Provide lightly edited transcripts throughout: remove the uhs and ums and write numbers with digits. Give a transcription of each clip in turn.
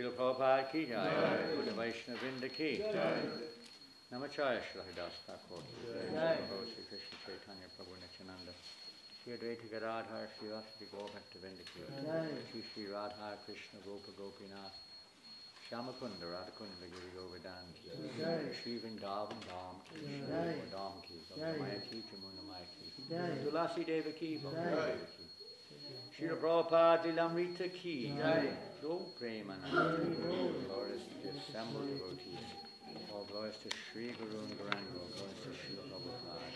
Srila Prabhupada ki jai, Buddha Vaishnava Vrinda ki jai, Namacharya Srila Haridas Thakur ki jai, Sri Krishna Chaitanya Prabhu Nityananda, Sri Advaita Gadadhar Sri Vasudeva Govardhana Vrinda ki jai, Sri Radha Krishna Gopa Gopinath, Shyamakunda Radhakunda Giri Govardhan ki jai, Sri Vrindavan Dham ki jai, Dham ki, Maya ki, Jamuna Maya ki, Tulasi Deva ki, Bhakti ki, Srila Prabhupada Lilamrita ki jai. Go Premanand, glorious to the assembled devotees, all glories to Sri Guru and Gauranga, all glories to Srila Prabhupada.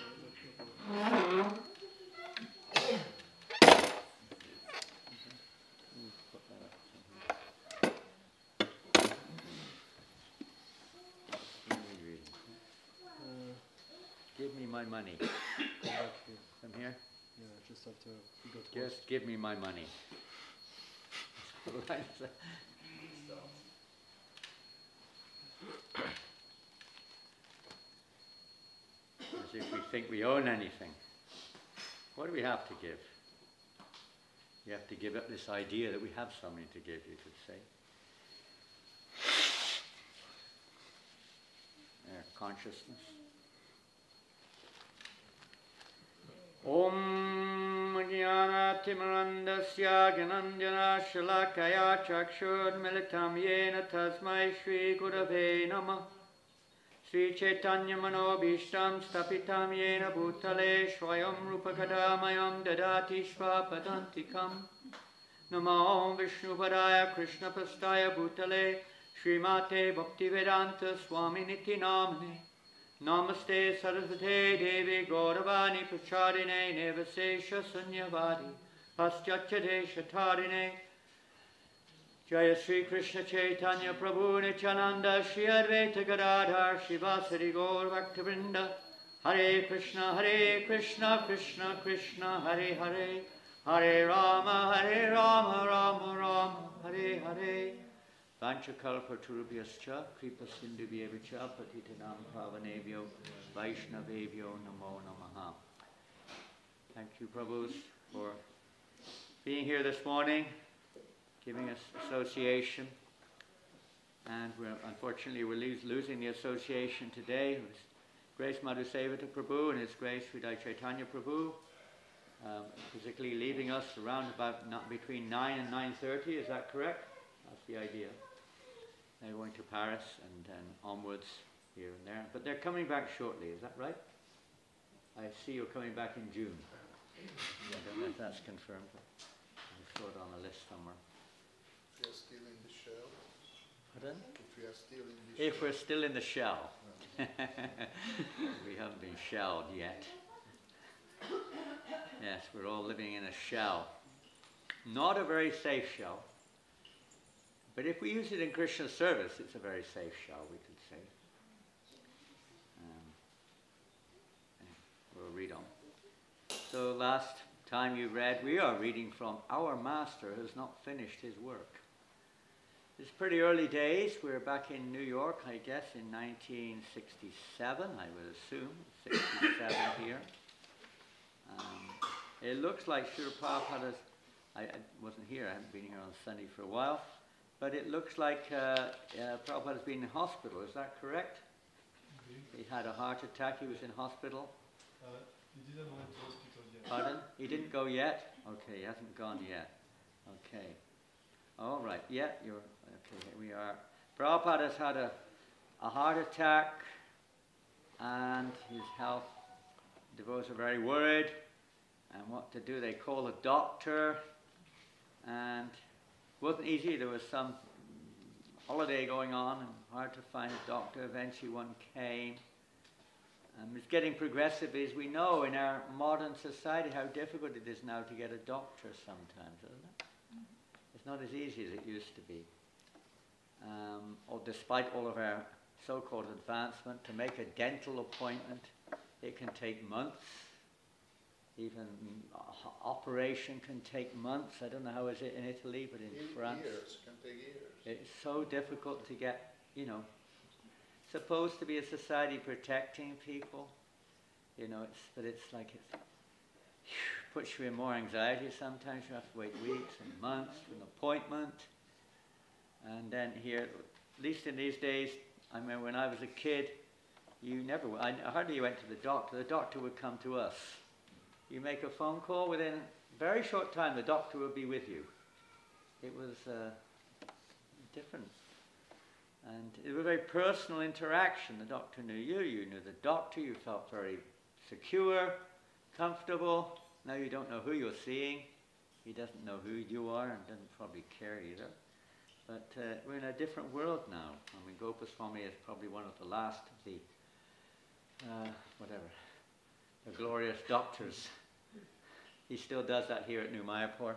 Give me my money. From here? Yeah, just have to go to Just give me my money. As if we think we own anything. What do we have to give? You have to give up this idea that we have something to give, you could say. Consciousness. Om Jnanatimirandasya Janananda Shalakaya Chakshud Militam Yena Tasmai Shri Gurave Namah Sri Chaitanya Manobhishtam Stapitam Yena Bhutale Shvayam Rupakadamayam Dadati Shvapadantikam Namo Vishnupadaya Krishna Pastaya Bhutale Srimate Bhaktivedanta Swami Niti Namane Namaste Sarasvate Devi Gauravani Prachadine Nevasesha Sunyavadi Paschatya Deshatarine Jaya Sri Krishna Chaitanya Prabhu Nityananda Shri Advaita Gadadhar Shivasari Gaur Bhaktivinoda Hare Krishna Krishna Krishna Hare Hare Hare Rama Rama Rama Hare Hare Vanchakalpaturubhyascha Kripa Sindhubhyevacha Patitanam Pavanebhyo Vaishnavebhyo Namo Namaha. Thank you, Prabhus, for being here this morning, giving us association. And unfortunately we're losing the association today. It was Grace Madhusevata Prabhu and His Grace Sridhar Chaitanya Prabhu, physically leaving us around about between 9 and 9:30, is that correct? That's the idea. They're going to Paris and then onwards here and there. But they're coming back shortly, is that right? I see you're coming back in June. I don't know if that's confirmed, but I saw it on a list somewhere. If we are still in the shell. Pardon? If we are still in the shell. If we're still in the shell. We haven't been shelled yet. Yes, we're all living in a shell. Not a very safe shell. But if we use it in Krishna service, it's a very safe shell, we could say. We'll read on. So last time you read, we are reading from Our Master Has Not Finished His Work. It's pretty early days. We're back in New York, I guess, in 1967, I would assume. 67 here. It looks like Srila Prabhupada's, I wasn't here, I haven't been here on Sunday for a while, but it looks like Prabhupada's been in hospital, is that correct? He had a heart attack, he was in hospital. He didn't went to hospital yet. Pardon? He didn't go yet? Okay, he hasn't gone yet. Okay. All right, yeah, you're, okay, here we are. Prabhupada's had a heart attack, and his health, devotees are very worried, and what to do, they call a doctor, and it wasn't easy, there was some holiday going on, and hard to find a doctor. Eventually one came. It's getting progressive, as we know in our modern society, how difficult it is now to get a doctor sometimes, isn't it? It's not as easy as it used to be. Or despite all of our so-called advancement, to make a dental appointment, it can take months. Even operation can take months. I don't know how is it in Italy, but in France, years, can take years. It's so difficult to get, you know, supposed to be a society protecting people, you know, it's like it puts you in more anxiety sometimes. You have to wait weeks and months for an appointment. And then here, at least in these days, I remember when I was a kid, I hardly went to the doctor would come to us. You make a phone call, within a very short time the doctor would be with you. It was different. And it was a very personal interaction. The doctor knew you, you knew the doctor, you felt very secure, comfortable. Now you don't know who you're seeing. He doesn't know who you are and doesn't probably care either. But we're in a different world now. I mean, Goswami is probably one of the last of the, the glorious doctors. He still does that here at New Mayapur.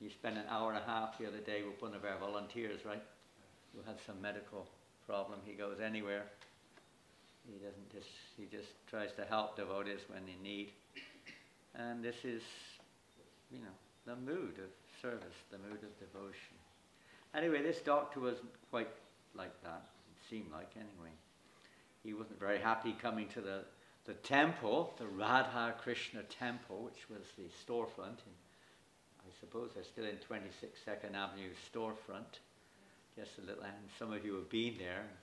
He spent an hour and a half the other day with one of our volunteers, right? Who had some medical problem. He goes anywhere. He just tries to help devotees when they need. And this is, you know, the mood of service, the mood of devotion. Anyway, this doctor wasn't quite like that. It seemed like, anyway. He wasn't very happy coming to the temple, the Radha Krishna temple, which was the storefront. I suppose they're still in 26 2nd Avenue storefront. Just a little, and some of you have been there. And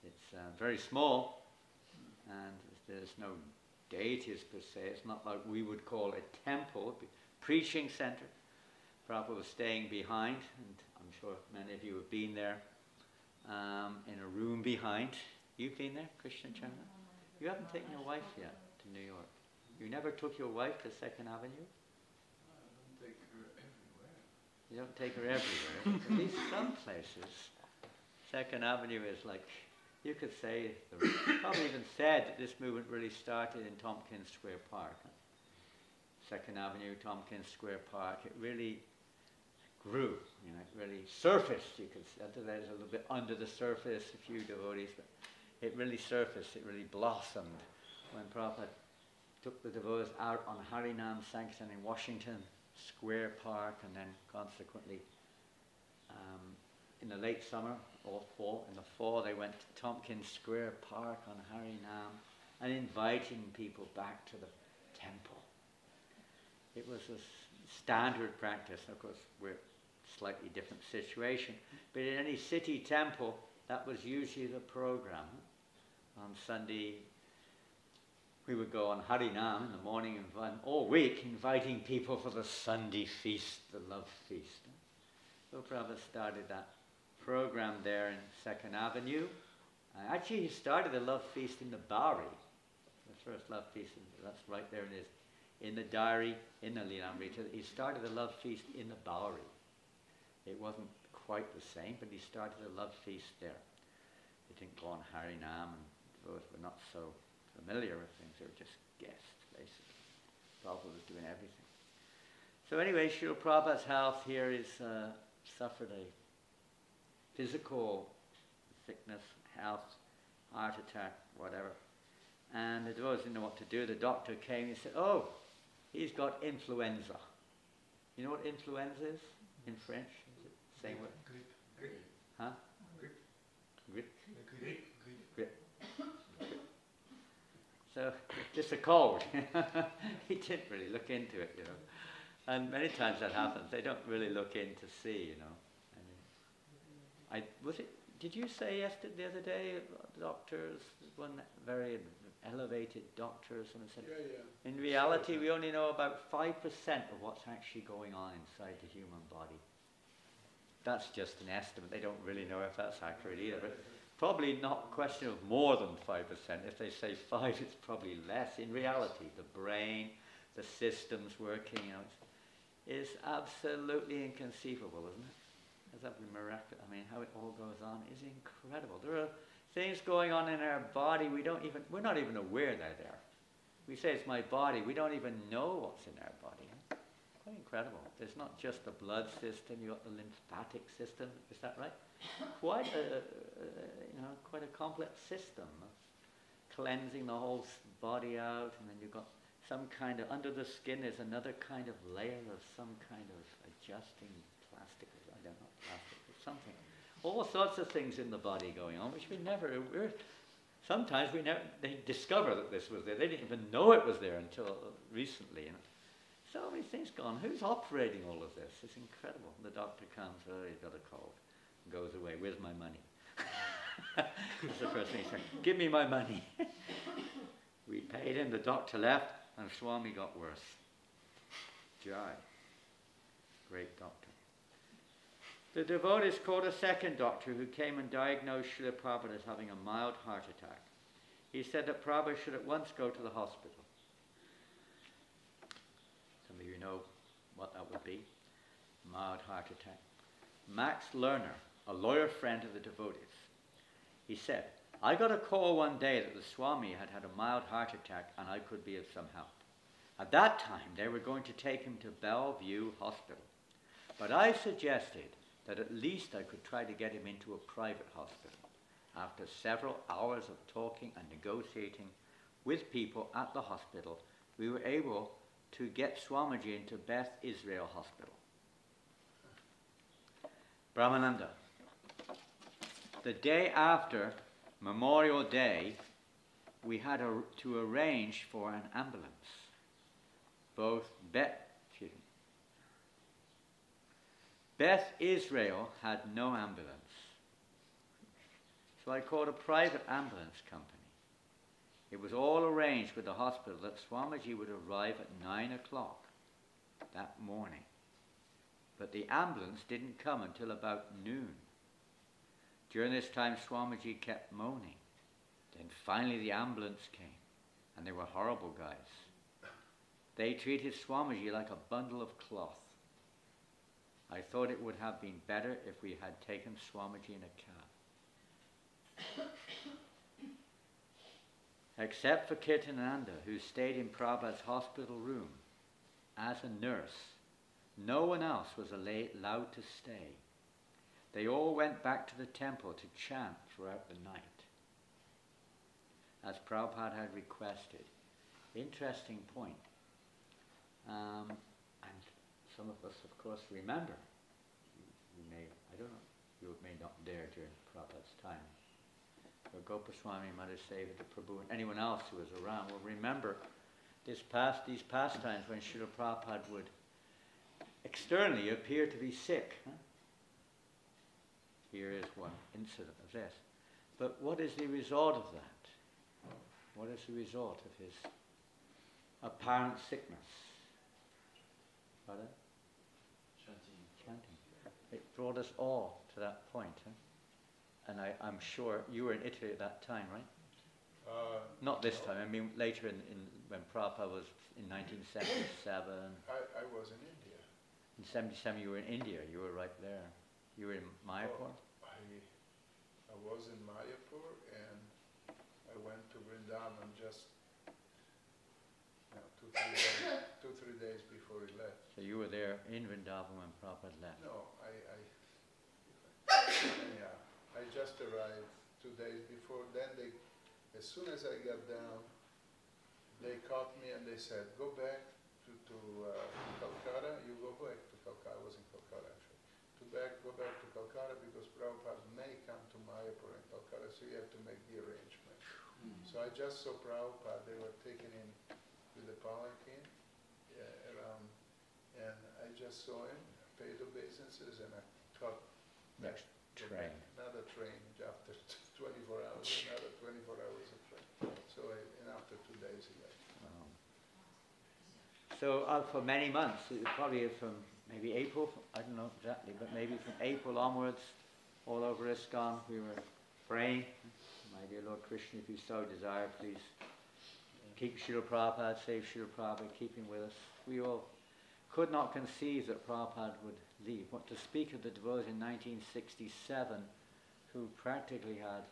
it's very small, and there's no deities per se. It's not like we would call a temple, it'd be a preaching center. Prabhupada was staying behind, and I'm sure many of you have been there, in a room behind. You've been there, Krishna Chandra? You haven't taken your wife yet to New York. You never took your wife to 2nd Avenue? You don't take her everywhere. At least some places. 2nd Avenue is like, you could say, probably even said that this movement really started in Tompkins Square Park. 2nd Avenue, Tompkins Square Park, it really grew, you know, it really surfaced, you could say. There's a little bit under the surface, a few devotees, but it really surfaced, it really blossomed when Prabhupada took the devotees out on Harinam Sankirtan in Washington Square Park, and then consequently in the late summer or fall, in the fall they went to Tompkins Square Park on Harinam and inviting people back to the temple. It was a standard practice. Of course, we're a slightly different situation. But in any city temple, that was usually the program. On Sunday, we would go on Harinam in the morning and all week inviting people for the Sunday feast, the love feast. So Prabhupada started that program there in 2nd Avenue. Actually, he started the love feast in the Bowery. The first love feast, that's right there it is. In the diary, in the Lilamrita, he started the love feast in the Bowery. It wasn't quite the same, but he started the love feast there. He didn't go on Harinam, and those were not so familiar with things. They were just guests, basically. Prabhupada was doing everything. So anyway, Srila Prabhupada's health here is suffered a physical sickness, health, heart attack, whatever. And the devotees didn't know what to do. The doctor came and said, oh, he's got influenza. You know what influenza is in French? Is it the same word? Grip. Huh? Grip. Grip? Grip. Grip. So, just a cold. He didn't really look into it, you know. And many times that happens. They don't really look in to see, you know. Did you say yesterday, the other day, doctors, one very elevated doctor, someone said, Yeah. in reality, we only know about 5% of what's actually going on inside the human body. That's just an estimate. They don't really know if that's accurate either. But probably not a question of more than 5%. If they say 5, it's probably less. In reality, the brain, the systems working, you know, is absolutely inconceivable, isn't it? That would be miraculous. I mean, how it all goes on is incredible. There are things going on in our body we're not even aware they're there. We say it's my body, we don't even know what's in our body. Huh? Quite incredible. There's not just the blood system, you've got the lymphatic system, is that right? Quite a complex system. Cleansing the whole body out, and then you've got some kind of, under the skin is another kind of layer of some kind of adjusting plastic, I don't know, plastic or something. All sorts of things in the body going on, which sometimes they discover that this was there. They didn't even know it was there until recently. You know. So many things go on. Who's operating all of this? It's incredible. The doctor comes, oh, he's got a cold, and goes away. Where's my money? That's the first thing he said. Give me my money. We paid him, the doctor left, and Swami got worse. Jai. Great doctor. The devotees called a second doctor who came and diagnosed Srila Prabhupada as having a mild heart attack. He said that Prabhupada should at once go to the hospital. Some of you know what that would be. Mild heart attack. Max Lerner, a lawyer friend of the devotees, he said, I got a call one day that the Swami had had a mild heart attack and I could be of some help. At that time, they were going to take him to Bellevue Hospital. But I suggested that at least I could try to get him into a private hospital. After several hours of talking and negotiating with people at the hospital, we were able to get Swamiji into Beth Israel Hospital. Brahmananda. The day after Memorial Day, we had to arrange for an ambulance. Beth Israel had no ambulance. So I called a private ambulance company. It was all arranged with the hospital that Swamiji would arrive at 9 o'clock that morning. But the ambulance didn't come until about noon. During this time, Swamiji kept moaning. Then finally the ambulance came, and they were horrible guys. They treated Swamiji like a bundle of cloth. I thought it would have been better if we had taken Swamiji in a cab. Except for Janananda, who stayed in Prabhupada's hospital room as a nurse, no one else was allowed to stay. They all went back to the temple to chant throughout the night, as Prabhupada had requested. Interesting point. And some of us, of course, remember. You may, I don't know, you may not dare during Prabhupada's time. But Gopaswami, Mother Seva, Prabhu, and anyone else who was around will remember these pastimes when Srila Prabhupada would externally appear to be sick. Huh? Here is one incident of this. But what is the result of that? What is the result of his apparent sickness? Pardon? Chanting. It brought us all to that point. Huh? And I'm sure you were in Italy at that time, right? Not this time. I mean, later in when Prabhupada was in 1977. I was in India. In 77, you were in India. You were right there. You were in Mayapur. I was in Mayapur, and I went to Vrindavan just 2-3 days before he left. So you were there in Vrindavan when Prabhupada left. No, I just arrived 2 days before. Then as soon as I got down, they caught me and they said, "Go back to Calcutta. You go back to Calcutta." I was in Calcutta actually. Go back to Calcutta because Prabhupada may come to Mayapur and Calcutta, so you have to make the arrangement. So I just saw Prabhupada. They were taken in with the palanquin around, and I just saw him, paid obeisances, and I caught Next train. Another train after 24 hours, another 24 hours of train. So and after 2 days he left. So for many months, probably from maybe April, I don't know exactly, but maybe from April onwards, all over ISKCON, we were praying, "My dear Lord Krishna, if you so desire, please keep Srila Prabhupada, save Srila Prabhupada, keep him with us." We all could not conceive that Prabhupada would leave. What to speak of the devotees in 1967 who practically had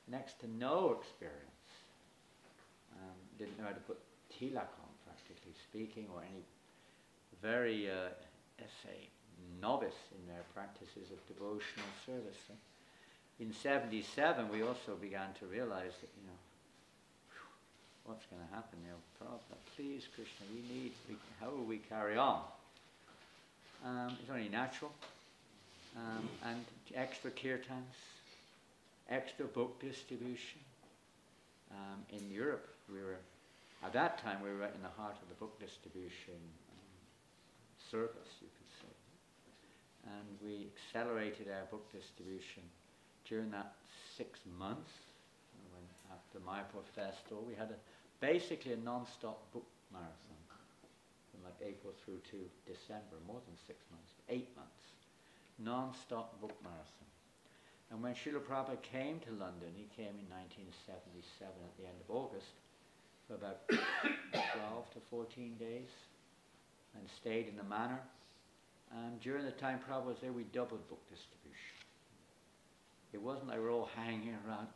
next to no experience, didn't know how to put tilak on, practically speaking, or any very, let's say, novice in their practices of devotional service. In 77, we also began to realize that, what's going to happen? Prabhupada, please, Krishna, how will we carry on? It's only natural. And extra kirtans, extra book distribution. In Europe, at that time, we were right in the heart of the book distribution service, you could say. And we accelerated our book distribution during that 6 months. After Mayapur Festival, we had basically a non-stop book marathon from like April through to December, more than 6 months, 8 months, non-stop book marathon. And when Srila Prabhupada came to London, he came in 1977 at the end of August for about 12 to 14 days and stayed in the manor. And during the time Prabhupada was there, we doubled book distribution. It wasn't like we're all hanging around,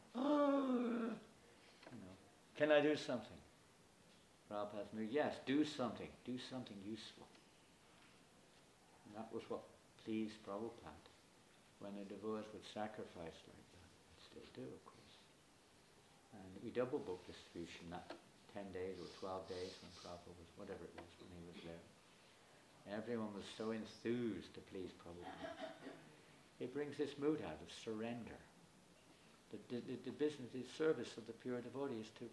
can I do something? Prabhupada's mood, yes, do something useful. And that was what pleased Prabhupada, when the devotees would sacrifice like that, and still do, of course. And we doubled book distribution that 10 days or 12 days when Prabhupada was, whatever it was, when he was there. Everyone was so enthused to please Prabhupada. It brings this mood out of surrender. The business, the service of the pure devotee is to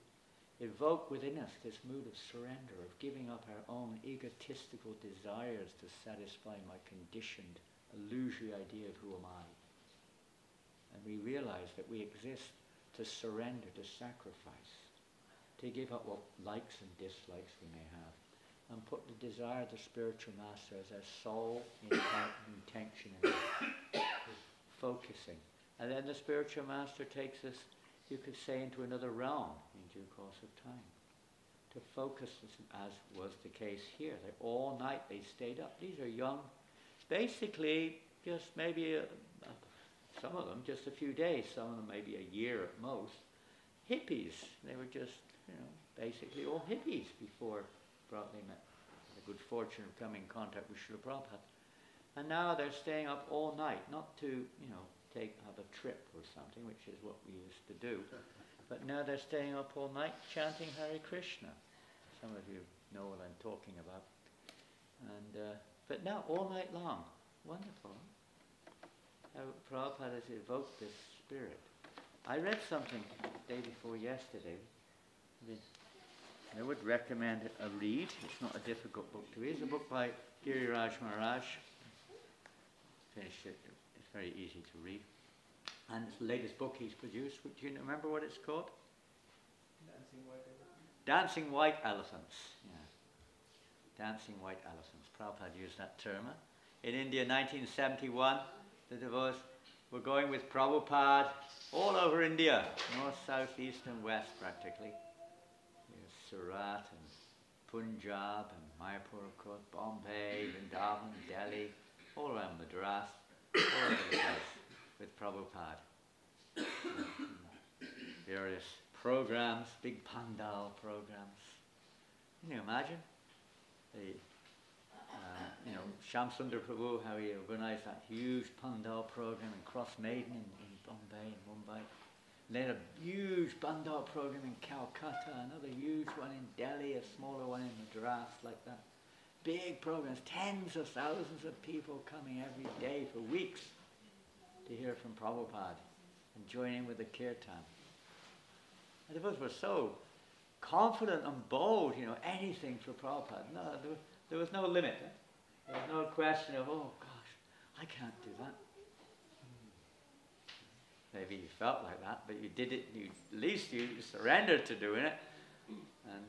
evoke within us this mood of surrender, of giving up our own egotistical desires to satisfy my conditioned, illusory idea of who am I. And we realize that we exist to surrender, to sacrifice, to give up what likes and dislikes we may have, and put the desire of the spiritual master as our sole intention and focusing. And then the spiritual master takes us, you could say, into another realm in due course of time. To focus, as was the case here. All night they stayed up. These are young, basically just maybe, some of them just a few days, some of them maybe a year at most. Hippies. They were just, basically all hippies before they met the good fortune of coming in contact with Srila Prabhupada. And now they're staying up all night, not to, have a trip or something, which is what we used to do. But now they're staying up all night chanting Hare Krishna. Some of you know what I'm talking about. And but now all night long. Wonderful. How Prabhupada has evoked this spirit. I read something the day before yesterday. I would recommend a read. It's not a difficult book to read. It's a book by Giriraj Maharaj. Finished it. It's very easy to read. And it's the latest book he's produced. Do you remember what it's called? Dancing White Elephants. Yeah. Dancing White Elephants. Prabhupada used that term. In India, 1971, the devotees were going with Prabhupada all over India, north, south, east and west practically. Surat and Punjab and Mayapur, of course, Bombay, Vrindavan, Delhi, all around Madras, all over the place with Prabhupada. Various programs, big pandal programs. Can you imagine? Shamsundar Prabhu, how he organized that huge pandal program in Cross Maiden in Bombay and Mumbai. Then a huge pandal program in Calcutta, another huge one in Delhi, a smaller one in Madras, like that. Big programs, tens of thousands of people coming every day for weeks to hear from Prabhupada and join in with the kirtan. And the devotees were so confident and bold, anything for Prabhupada. No, there was no limit. There was no question of, oh gosh, I can't do that. Maybe you felt like that, but you did it, at least you surrendered to doing it. And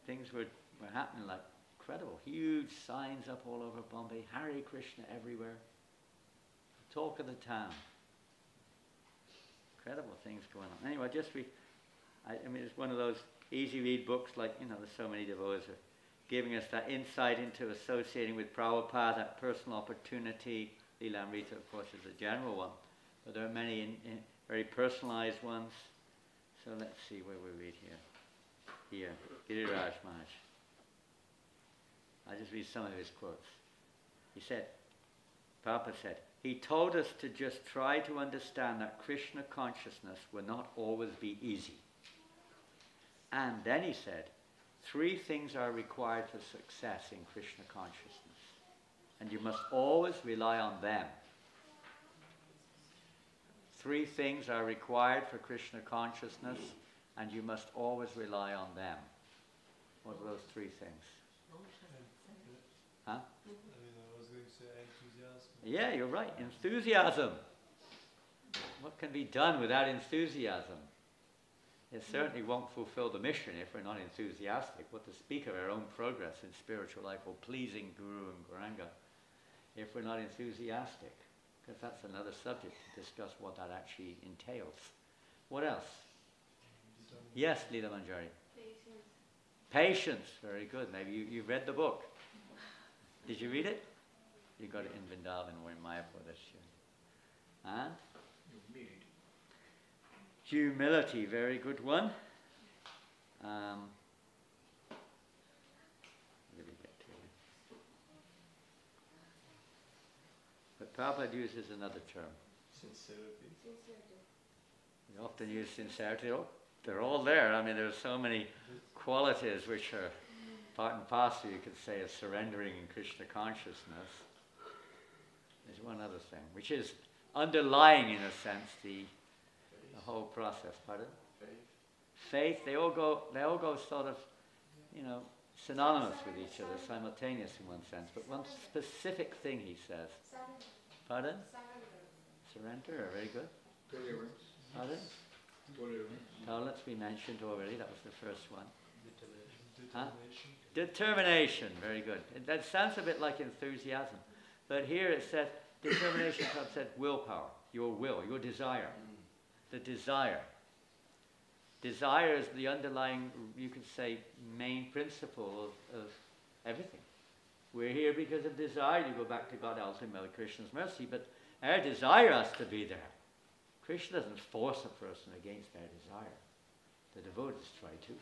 things were happening like incredible. Huge signs up all over Bombay, Hare Krishna everywhere. Talk of the town. Incredible things going on. Anyway, it's one of those easy read books, like, there's so many devotees are giving us that insight into associating with Prabhupada, that personal opportunity. Lilamrita, of course, is a general one. But there are many in very personalized ones. So let's see where we read here. Giriraj Maharaj. I'll just read some of his quotes. He said, Prabhupada said, he told us to just try to understand that Krishna consciousness will not always be easy. And then he said, 3 things are required for success in Krishna consciousness. And you must always rely on them. 3 things are required for Krishna consciousness, and you must always rely on them. What are those 3 things? Huh? I was going to say enthusiasm. Yeah, you're right. Enthusiasm. What can be done without enthusiasm? It certainly won't fulfill the mission if we're not enthusiastic. What to speak of our own progress in spiritual life or pleasing Guru and Gauranga if we're not enthusiastic? Because that's another subject to discuss what that actually entails. What else? Yes, Leela Manjari. Patience. Patience. Very good. Maybe you've read the book. Did you read it? You got it in Vrindavan or in Mayapur this year. And? Humility. Very good one. Where did we get to? But Prabhupada uses another term. Sincerity. We often use sincerity. Oh, they're all there. I mean, there's so many qualities which are part and parcel, you could say, of surrendering in Krishna consciousness. There's one other thing, which is underlying, in a sense, the whole process. Pardon? Faith. They all go sort of, synonymous with each other, simultaneous in one sense. But one specific thing he says. Pardon? Surrender. Very good. Pardon? Tolerance we mentioned already. That was the first one. Determination. Determination. Very good. That sounds a bit like enthusiasm. But here it says, determination, Prabhupada said, willpower. Your will, your desire. The desire. Desire is the underlying, you could say, main principle of everything. We're here because of desire. You go back to God, ultimately Krishna's mercy, but our desire has to be there. Krishna doesn't force a person against their desire. The devotees try to.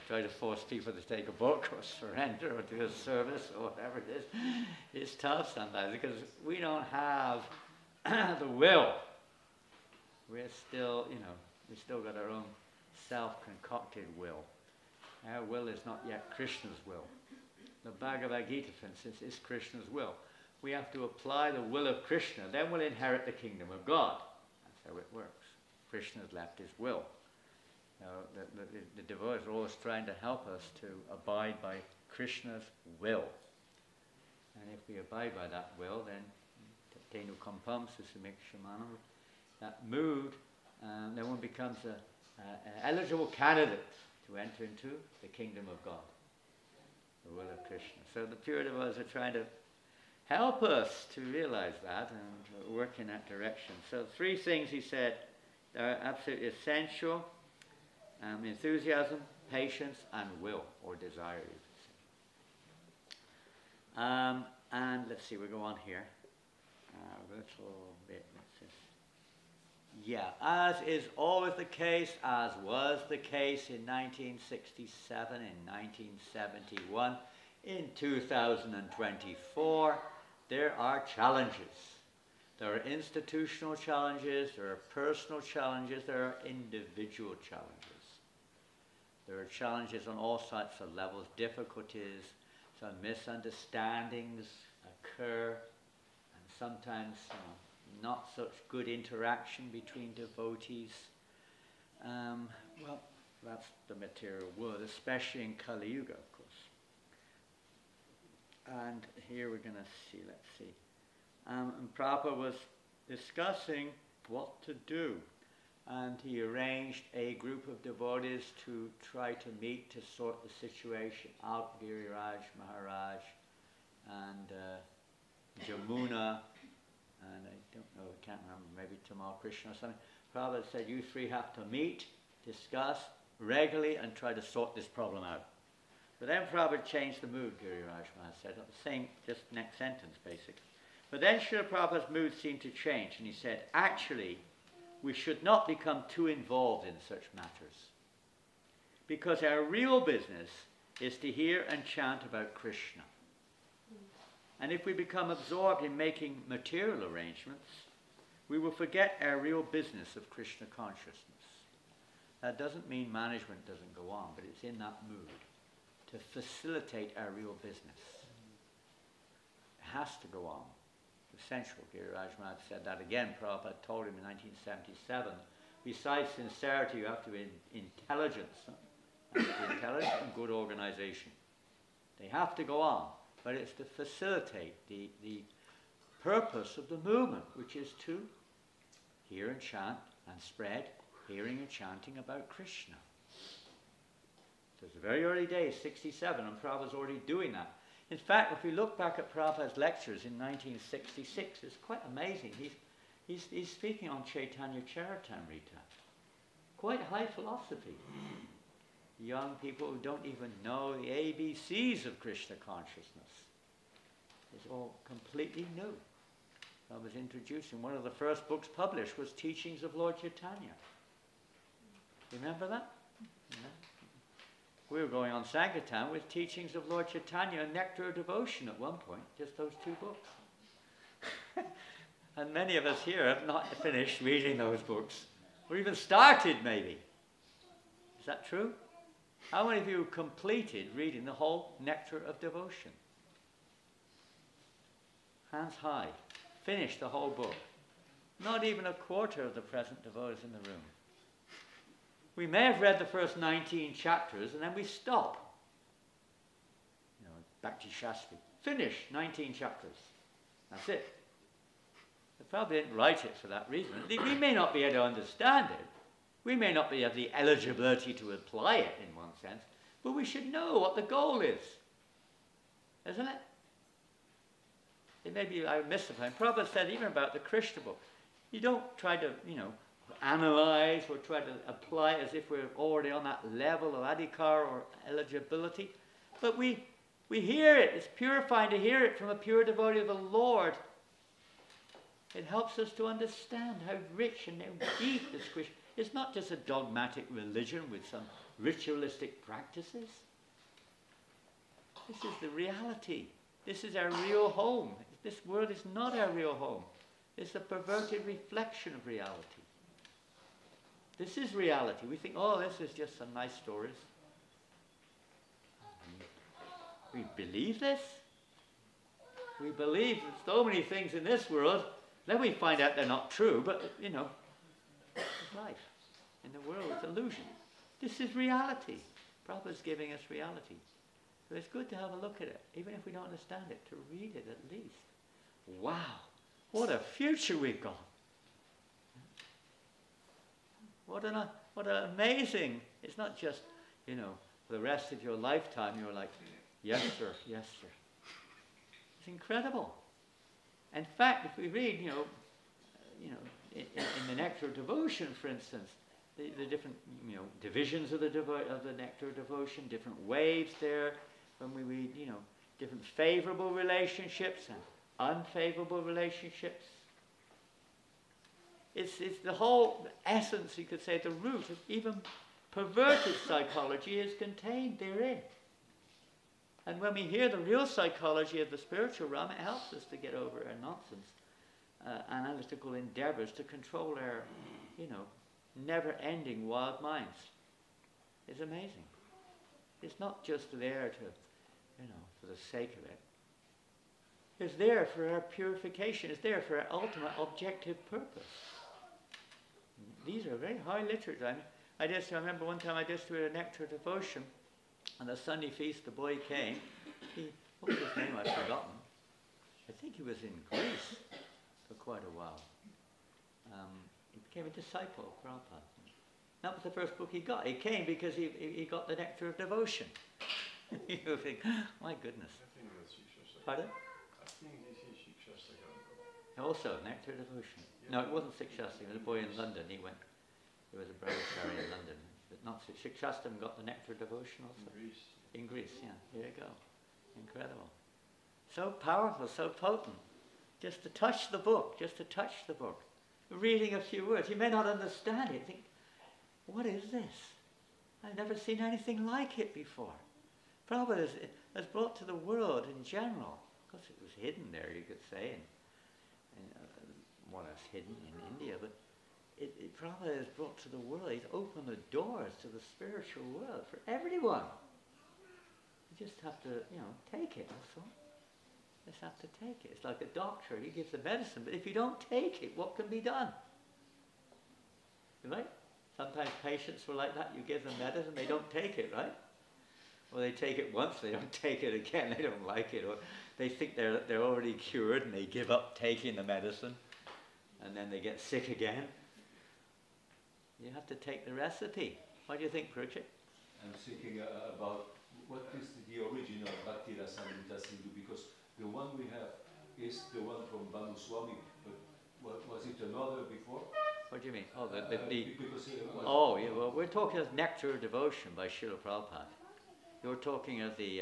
Try to force people to take a book or surrender or do a service or whatever it is. It's tough sometimes because we don't have the will. We're still, we still got our own self-concocted will. Our will is not yet Krishna's will. The Bhagavad Gita, for instance, is Krishna's will. We have to apply the will of Krishna, then we'll inherit the kingdom of God. That's how it works. Krishna's left his will. The devotees are always trying to help us to abide by Krishna's will. And if we abide by that will, then Tenu Kampam Susumikshamanam, that mood, then one becomes an eligible candidate to enter into the kingdom of God, the will of Krishna. So the pure devotees are trying to help us to realize that and work in that direction. So 3 things he said are absolutely essential: enthusiasm, patience, and will, or desire, you could say. And let's see, we'll go on here. A little bit. Yeah, as is always the case, as was the case in 1967, in 1971, in 2024, there are challenges. There are institutional challenges, there are personal challenges, there are individual challenges. There are challenges on all sorts of levels, difficulties, some misunderstandings occur, and sometimes not such good interaction between devotees. Well, that's the material world, especially in Kali Yuga, of course. And here we're going to see, let's see. And Prabhupada was discussing what to do. And he arranged a group of devotees to try to meet to sort the situation out. Giriraj, Maharaj, and Jamuna, and I don't know, I can't remember, maybe Tamal Krishna or something. Prabhupada said, you 3 have to meet, discuss regularly, and try to sort this problem out. But then Prabhupada changed the mood, Giriraj Maharaj said, the same, just next sentence basically. But then Srila Prabhupada's mood seemed to change, and he said, actually, we should not become too involved in such matters, because our real business is to hear and chant about Krishna. And if we become absorbed in making material arrangements, we will forget our real business of Krishna consciousness. That doesn't mean management doesn't go on, but it's in that mood to facilitate our real business. It has to go on. Essential. Giriraj Maharaj said that again. Prabhupada told him in 1977, besides sincerity, you have to be intelligence. Intelligence and good organization. They have to go on, but it's to facilitate the purpose of the movement, which is to hear and chant and spread hearing and chanting about Krishna. So it's the very early days, 67, and Prabhupada's already doing that. In fact, if we look back at Prabhupada's lectures in 1966, it's quite amazing. He's speaking on Chaitanya Charitamrita. Quite high philosophy. Young people who don't even know the ABCs of Krishna consciousness. It's all completely new. I was introducing, one of the first books published was Teachings of Lord Chaitanya. Remember that? Yeah. We were going on Sankirtan with Teachings of Lord Chaitanya and Nectar of Devotion at one point, just those 2 books. And many of us here have not finished reading those books, or even started maybe. Is that true? How many of you completed reading the whole Nectar of Devotion? Hands high. Finished the whole book. Not even a quarter of the present devotees in the room. We may have read the first 19 chapters and then we stop. You know, Bhakti Shastri. Finish 19 chapters. That's it. They probably didn't write it for that reason. We may not be able to understand it. We may not have the eligibility to apply it in one sense, but we should know what the goal is. Isn't it? It may be, I missed the point. Prabhupada said even about the Krishna book, you don't try to, analyze or try to apply as if we're already on that level of adhikar or eligibility. But we hear it. It's purifying to hear it from a pure devotee of the Lord. It helps us to understand how rich and how deep this Krishna. It's not just a dogmatic religion with some ritualistic practices. This is the reality. This is our real home. This world is not our real home. It's a perverted reflection of reality. This is reality. We think, oh, this is just some nice stories. We believe this. We believe so many things in this world. Then we find out they're not true, but, it's life. In the world, it's illusion. This is reality. Prabhupada's giving us reality. So it's good to have a look at it, even if we don't understand it, to read it at least. Wow, what a future we've got. What an amazing, it's not just, you know, for the rest of your lifetime you're like, yes sir, yes sir. It's incredible. In fact, if we read, in the Nectar of Devotion, for instance, the different, divisions of the Nectar of Devotion, different waves there, when we read, different favorable relationships and unfavorable relationships. It's the whole essence, you could say, the root of even perverted psychology is contained therein. And when we hear the real psychology of the spiritual realm, it helps us to get over our nonsense, analytical endeavors to control our, never-ending wild minds. It's amazing. It's not just there to, for the sake of it. It's there for our purification. It's there for our ultimate objective purpose. These are very high literature. I remember one time I just did a Nectar Devotion, on the Sunday feast the boy came. What was his name? I've forgotten. I think he was in Greece for quite a while. He became a disciple of Prabhupada. That was the first book he got. He came because he got the Nectar of Devotion. You think, my goodness. Pardon? I think this is Shikshastakam. Also, Nectar of Devotion. No, it wasn't Shikshastakam. It was a boy in London. He was a brahmachari in London. But not Shikshastakam got the Nectar of Devotion also. In Greece. In Greece, yeah. There you go. Incredible. So powerful, so potent. Just to touch the book, reading a few words. You may not understand it. Think, what is this? I've never seen anything like it before. Prabhupada has brought to the world in general. Of course, it was hidden there, you could say, and more or less hidden in India, but Prabhupada has brought to the world, he's opened the doors to the spiritual world for everyone. You just have to, take it, that's all. You just have to take it. It's like a doctor, he gives the medicine, but if you don't take it, what can be done? Right? Sometimes patients were like that, you give them medicine, they don't take it, right? Or they take it once, they don't take it again, they don't like it, or they think they're already cured and they give up taking the medicine, and then they get sick again. You have to take the recipe. What do you think, Pruchit? I'm thinking about what is the original Bhakti Rasamrita Sindhu, because the one we have is the one from Goswami, but was it another before? What do you mean? Oh, because oh, yeah. Well, we're talking of Nectar of Devotion by Srila Prabhupada. You're talking of the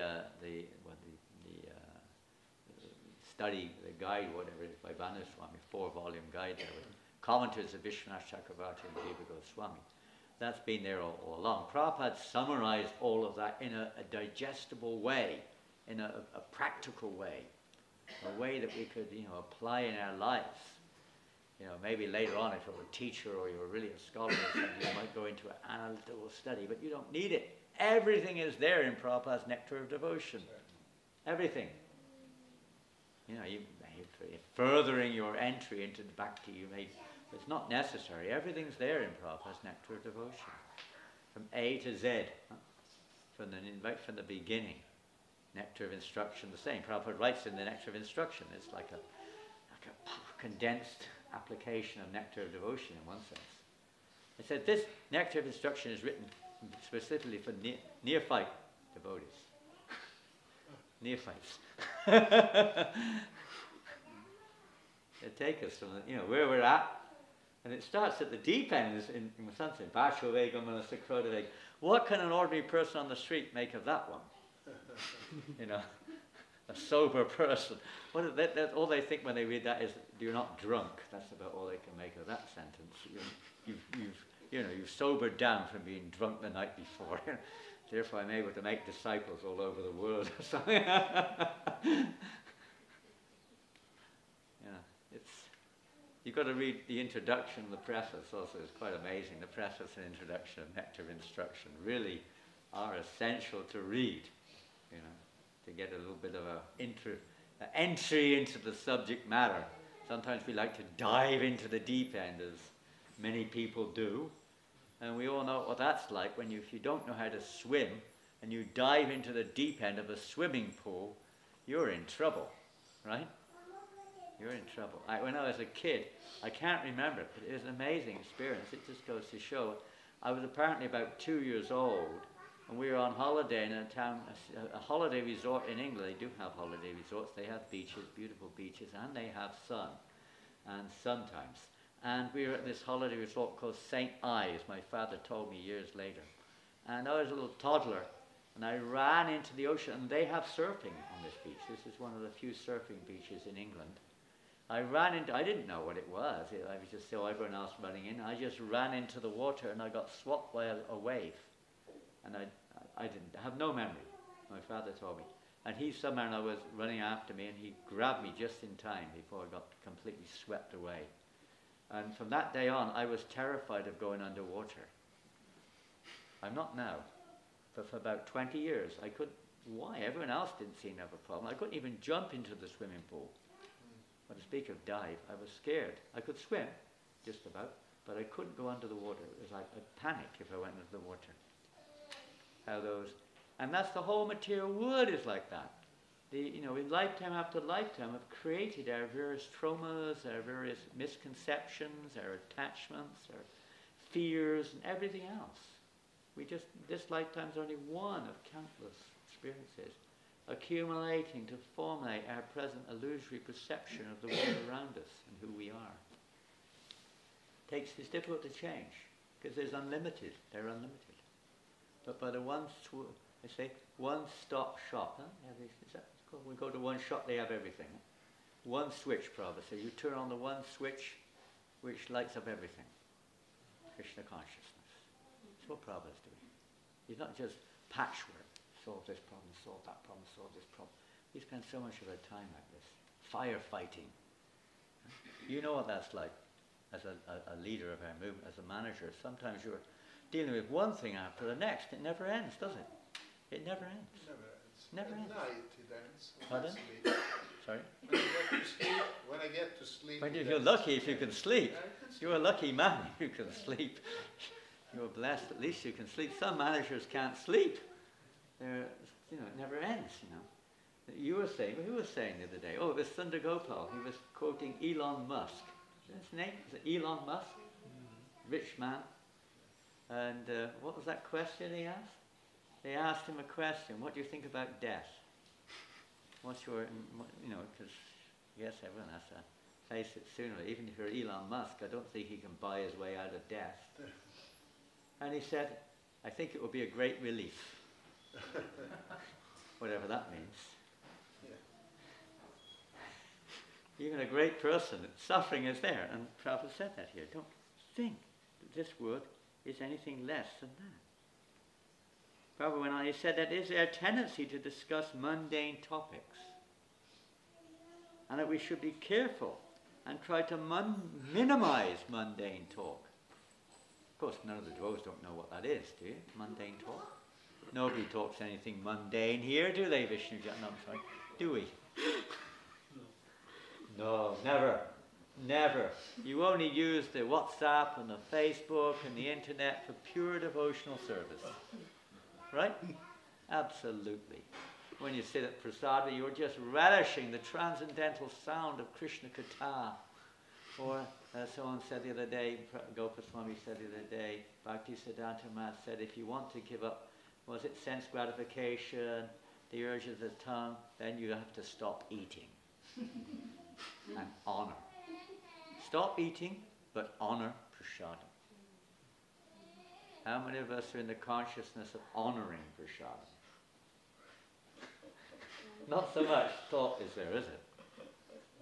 study, the guide, whatever it is, by Banaswami, 4-volume guide there with commentaries of Vishwanath Chakravarti and Jiva Goswami. That's been there all along. Prabhupada summarized all of that in a digestible way, in a practical way, a way that we could, apply in our lives. Maybe later on, if you're a teacher or you're really a scholar or something, you might go into an analytical study, but you don't need it. Everything is there in Prabhupada's Nectar of Devotion. Everything. Furthering your entry into the Bhakti, it's not necessary. Everything's there in Prabhupada's Nectar of Devotion. From A to Z. From the beginning. Nectar of Instruction, the same. Prabhupada writes in the Nectar of Instruction. It's like a condensed application of Nectar of Devotion in one sense. It said this Nectar of Instruction is written specifically for neophyte devotees. Neophytes. They take us from where we're at, and it starts at the deep end in something. Bhashovegam and Sakrodaveg. What can an ordinary person on the street make of that one? A sober person. All they think when they read that is, you're not drunk. That's about all they can make of that sentence. You've sobered down from being drunk the night before. Therefore, I'm able to make disciples all over the world or something. You've got to read the introduction, the preface also is quite amazing. The preface and introduction of Nectar of Instruction really are essential to read, to get a little bit of an entry into the subject matter. Sometimes we like to dive into the deep end, as many people do. And we all know what that's like when if you don't know how to swim and you dive into the deep end of a swimming pool, you're in trouble, right? You're in trouble. When I was a kid, I can't remember it, but it was an amazing experience. It just goes to show. I was apparently about 2 years old, and we were on holiday in a town, a holiday resort in England. They do have holiday resorts. They have beaches, beautiful beaches, and they have sun, and sometimes. And we were at this holiday resort called St. Ives, my father told me years later. And I was a little toddler, and I ran into the ocean, and they have surfing on this beach. This is one of the few surfing beaches in England. I didn't know what it was. I was just saw everyone else running in. I just ran into the water, and I got swamped by a wave. And I didn't have no memory. My father told me. And he somehow was running after me, and he grabbed me just in time before I got completely swept away. And from that day on, I was terrified of going underwater. I'm not now. But for about 20 years, I couldn't. Why? Everyone else didn't seem to have a problem. I couldn't even jump into the swimming pool. But to speak of dive, I was scared. I could swim, just about, but I couldn't go under the water. It was like I'd panic if I went into the water. And that's the whole material world is like that. In lifetime after lifetime, have created our various traumas, our various misconceptions, our attachments, our fears, and everything else. This lifetime's only one of countless experiences, accumulating to formulate our present illusory perception of the world around us and who we are. It's difficult to change, because they're unlimited. But by the one-stop shop, huh? Is that called? We go to one shop, they have everything. One switch, Prabhupada. So you turn on the one switch, which lights up everything. Krishna consciousnness. That's what Prabhupada's doing. He's not just patchwork. Solve this problem, solve that problem, solve this problem. We spend so much of our time like this. Firefighting. You know what that's like as a leader of our movement, as a manager. Sometimes you're dealing with one thing after the next. It never ends, does it? It never ends. Never ends. At night it ends. Pardon? Sorry? When I get to sleep. But if you're lucky if you can sleep. You're a lucky man if you can sleep. You're blessed, at least you can sleep. Some managers can't sleep. It never ends, You were saying, who was saying the other day? Oh, it was Sundar Gopal. He was quoting Elon Musk. Is that his name? Is it Elon Musk? Mm-hmm. Rich man. And what was that question he asked? They asked him a question. What do you think about death? What's your, because, yes, everyone has to face it sooner. Even if you're Elon Musk, I don't think he can buy his way out of death. And he said, I think it will be a great relief. Whatever that means. Yeah. Even a great person, suffering is there. And Prabhupada said that here. Don't think that this world is anything less than that. Prabhupada went on, he said that it is our tendency to discuss mundane topics. And that we should be careful and try to minimize mundane talk. Of course, none of the devotees don't know what that is, do you? Mundane talk? Nobody talks anything mundane here, do they, Vishnu? No, I'm sorry. Do we? No, never. Never. You only use the WhatsApp and the Facebook and the internet for pure devotional service. Right? Absolutely. When you sit at Prasada, you're just relishing the transcendental sound of Krishna Katha. Or, someone said the other day, Goswami said the other day, Bhakti Siddhanta Maharaj said, if you want to give up, was it sense gratification, the urge of the tongue, then you have to stop eating. And honor. Stop eating, but honor prasadam. How many of us are in the consciousness of honoring prasadam? Not so much thought is there, is it?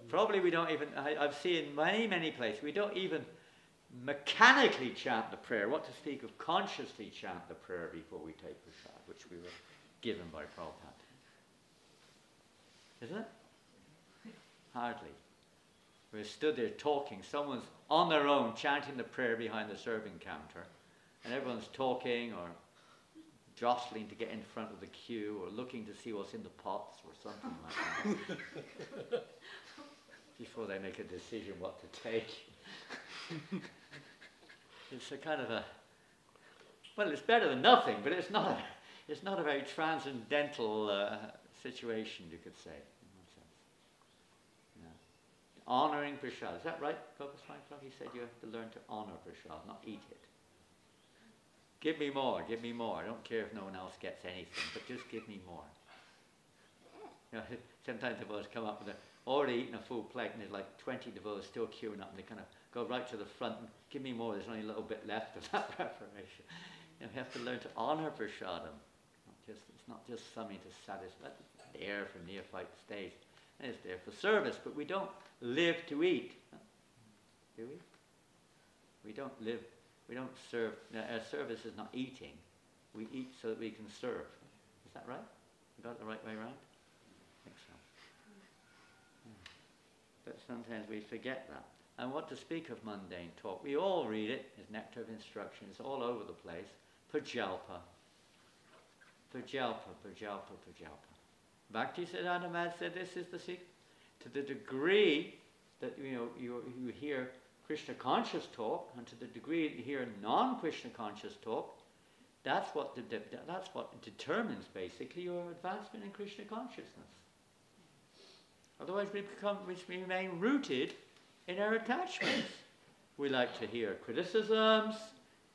Probably we don't even, I've seen many places, we don't even mechanically chant the prayer. What to speak of consciously chant the prayer before we take prasad, which we were given by Prabhupada. Isn't it? Hardly. We're stood there talking. Someone's on their own chanting the prayer behind the serving counter, and everyone's talking or jostling to get in front of the queue or looking to see what's in the pots or something like that before they make a decision what to take. It's a kind of a Well, it's better than nothing, but it's not a very transcendental situation, you could say, in one sense. Yeah. Honouring prasad. Is that right, Goswami? He said you have to learn to honour prasad, not eat it. Give me more, give me more. I don't care if no one else gets anything, but just give me more. You know, sometimes the devotees come up with already eaten a full plate, and there's like 20 devotees still queuing up, and they kind of go right to the front and give me more. There's only a little bit left of that preparation. You know, we have to learn to honour prasadam. It's not just something to satisfy. It's there for neophyte stage, and it's there for service. But we don't live to eat, do we? We don't live. We don't serve. Our service is not eating. We eat so that we can serve. Is that right? You got it the right way around? I think so. But sometimes we forget that. And what to speak of mundane talk? We all read it. There's nectar of instruction. It's all over the place. Pajalpa. Pajalpa, pajalpa, pajalpa. Bhaktisiddhanta Maharaj said this is the secret. To the degree that you hear Krishna conscious talk, and to the degree that you hear non-Krishna conscious talk, that's what determines basically your advancement in Krishna consciousness. Otherwise we remain rooted in our attachments. We like to hear criticisms,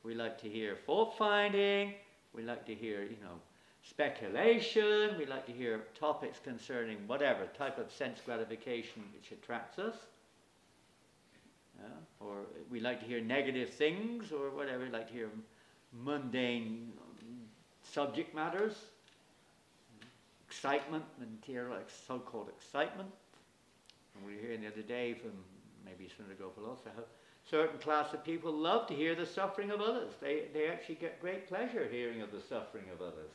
we like to hear fault finding, we like to hear, speculation, we like to hear topics concerning whatever type of sense gratification which attracts us. Or we like to hear negative things, or whatever. We like to hear mundane subject matters, excitement, and hear like so-called excitement. And we were hearing the other day from maybe Sundar Gopal also how certain class of people love to hear the suffering of others. They actually get great pleasure hearing of the suffering of others.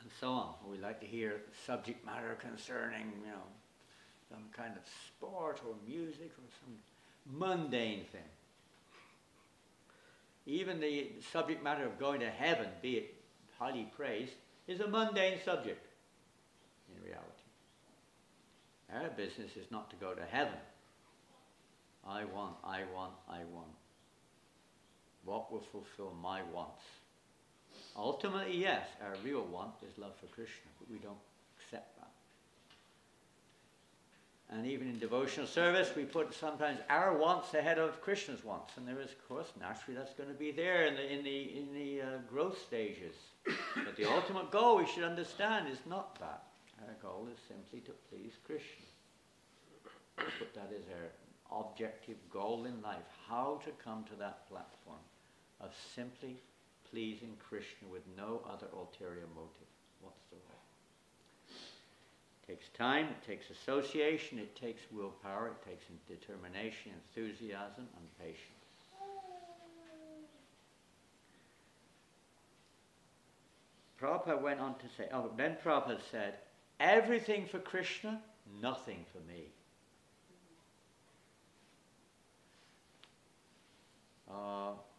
And so on. We like to hear subject matter concerning, some kind of sport or music or some mundane thing. Even the subject matter of going to heaven, be it highly praised, is a mundane subject in reality. Our business is not to go to heaven. I want. What will fulfill my wants? Ultimately, yes, our real want is love for Krishna, but we don't accept that. And even in devotional service, we put sometimes our wants ahead of Krishna's wants. And there is, of course, naturally that's going to be there in the growth stages. But the ultimate goal, we should understand, is not that. Our goal is simply to please Krishna. But that is our objective goal in life. How to come to that platform of simply pleasing Krishna with no other ulterior motive whatsoever. It takes time, it takes association, it takes willpower, it takes determination, enthusiasm, and patience. Prabhupada went on to say, then Prabhupada said, everything for Krishna, nothing for me.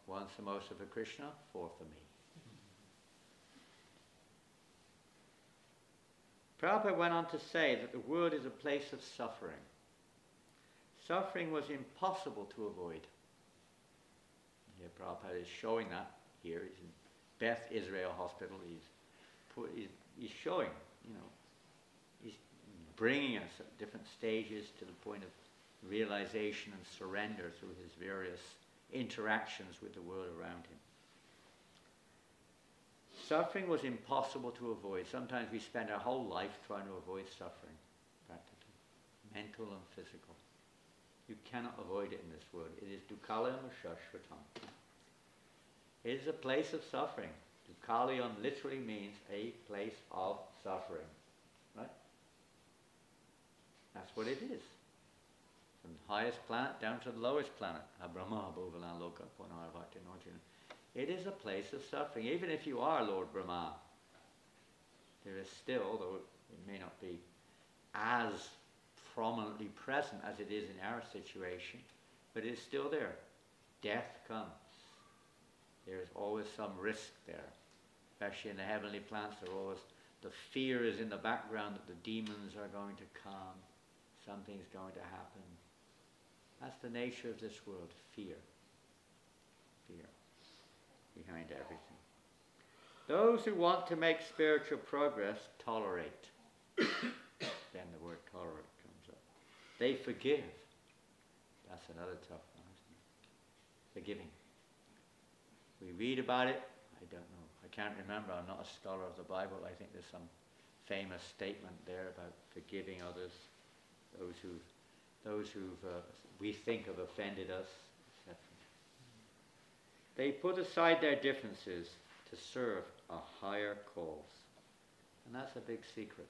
One samosa for Krishna, 4 for me. Prabhupada went on to say that the world is a place of suffering. Suffering was impossible to avoid. Here Prabhupada is showing that here. He's in Beth Israel Hospital. He's showing, he's bringing us at different stages to the point of realization and surrender through his various interactions with the world around him. Suffering was impossible to avoid. Sometimes we spend our whole life trying to avoid suffering, practically, mental and physical. You cannot avoid it in this world. It is dukkhalayam shashvatam. It is a place of suffering. Dukkhalayam literally means a place of suffering. Right? That's what it is. From the highest planet down to the lowest planet. Brahma bhuvalan loka punarvati nojana. It is a place of suffering. Even if you are Lord Brahma, there is still, though it may not be as prominently present as it is in our situation, but it is still there. Death comes. There is always some risk there. Especially in the heavenly planets, the fear is in the background that the demons are going to come. Something's going to happen. That's the nature of this world, fear. fear behind everything. Those who want to make spiritual progress tolerate. Then the word tolerate comes up. They forgive. That's another tough one, isn't it? Forgiving. We read about it. I don't know. I can't remember. I'm not a scholar of the Bible. I think there's some famous statement there about forgiving others, those who've we think have offended us, etc. They put aside their differences to serve a higher cause. And that's a big secret.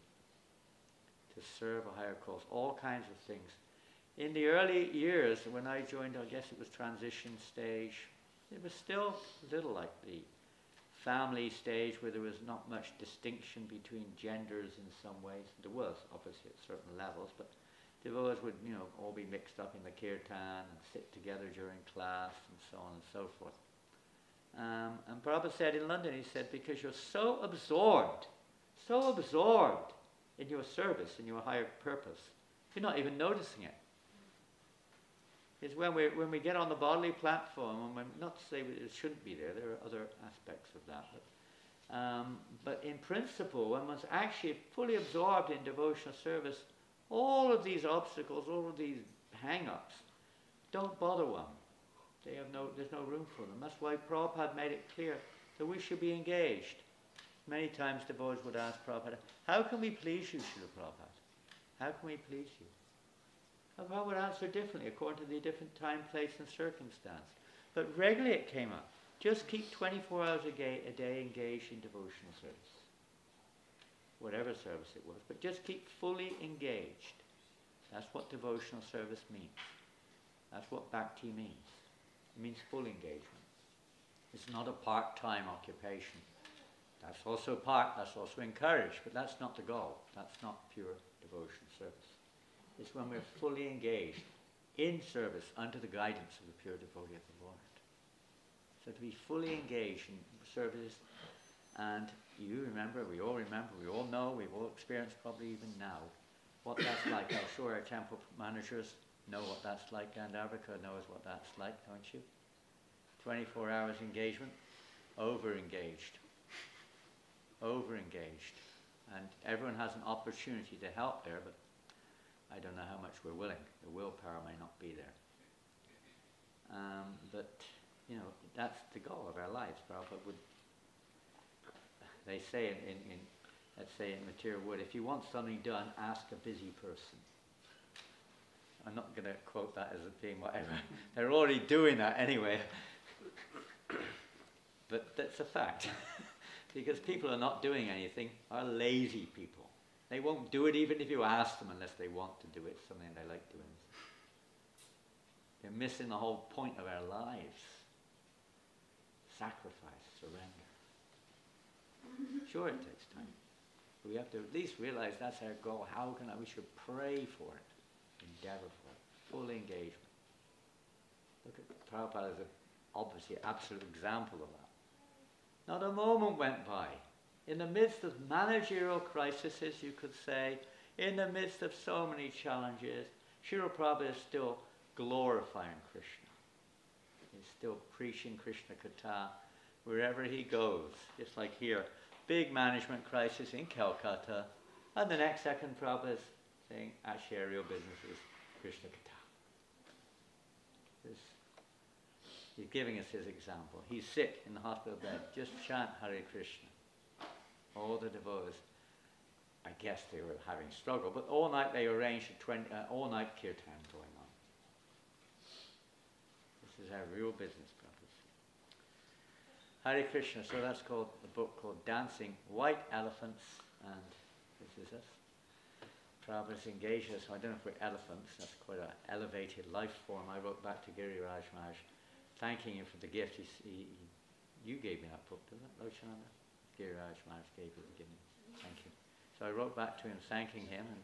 To serve a higher cause. All kinds of things. In the early years, when I joined, I guess it was transition stage, it was still a little like the family stage where there was not much distinction between genders in some ways. There was, obviously, at certain levels, but devotees would, all be mixed up in the kirtan and sit together during class and so on and so forth. And Prabhupada said in London, he said, because you're so absorbed in your service, in your higher purpose, you're not even noticing it. It's when we get on the bodily platform, and not to say it shouldn't be there, there are other aspects of that, but in principle, when one's actually fully absorbed in devotional service, all of these obstacles, all of these hang-ups, don't bother one. There's no room for them. That's why Prabhupada made it clear that we should be engaged. Many times devotees would ask Prabhupada, how can we please you, Srila Prabhupada? How can we please you? And Prabhupada would answer differently according to the different time, place and circumstance. But regularly it came up. Just keep 24 hours a day engaged in devotional service. Whatever service it was. But just keep fully engaged. That's what devotional service means. That's what bhakti means. It means full engagement. It's not a part-time occupation. That's also encouraged, but that's not the goal. That's not pure devotional service. It's when we're fully engaged in service under the guidance of the pure devotee of the Lord. So to be fully engaged in service, and we all know, we've all experienced probably even now, what that's like. I'm sure our temple managers know what that's like, and Africa knows what that's like, don't you? 24 hours engagement, over-engaged. And everyone has an opportunity to help there, but I don't know how much we're willing. The willpower may not be there. But, that's the goal of our lives. Prabhupada they say let's say in material wood, if you want something done, ask a busy person. I'm not going to quote that as being whatever. They're already doing that anyway. But that's a fact. Because people are not doing anything are lazy people. They won't do it even if you ask them unless they want to do it, something they like doing. They're missing the whole point of our lives. Sacrifice, surrender. Sure, it takes time. But we have to at least realize that's our goal. We should pray for it, endeavor for it, full engagement. Look at Prabhupada as obviously an absolute example of that. Not a moment went by. In the midst of managerial crises, you could say, in the midst of so many challenges, Srila Prabhupada is still glorifying Krishna. He's still preaching Krishna Katha wherever he goes. Just like here, big management crisis in Calcutta, and the next second Prabhupada is saying, actually our real business is Krishna Katha. He's giving us his example. He's sick in the hospital bed. Just chant Hare Krishna. All the devotees, I guess they were having struggle, but all night they arranged a all-night kirtan going on. This is our real business, brothers. Hare Krishna. So that's called the book called Dancing White Elephants, and this is us. Prabhupada's engaged us. I don't know if we're elephants. That's quite an elevated life form. I wrote back to Giriraj Maharaj, thanking him for the gift. You gave me that book, didn't it, Janananda? Giriraj Maharaj gave you the gift. Thank you. So I wrote back to him thanking him, and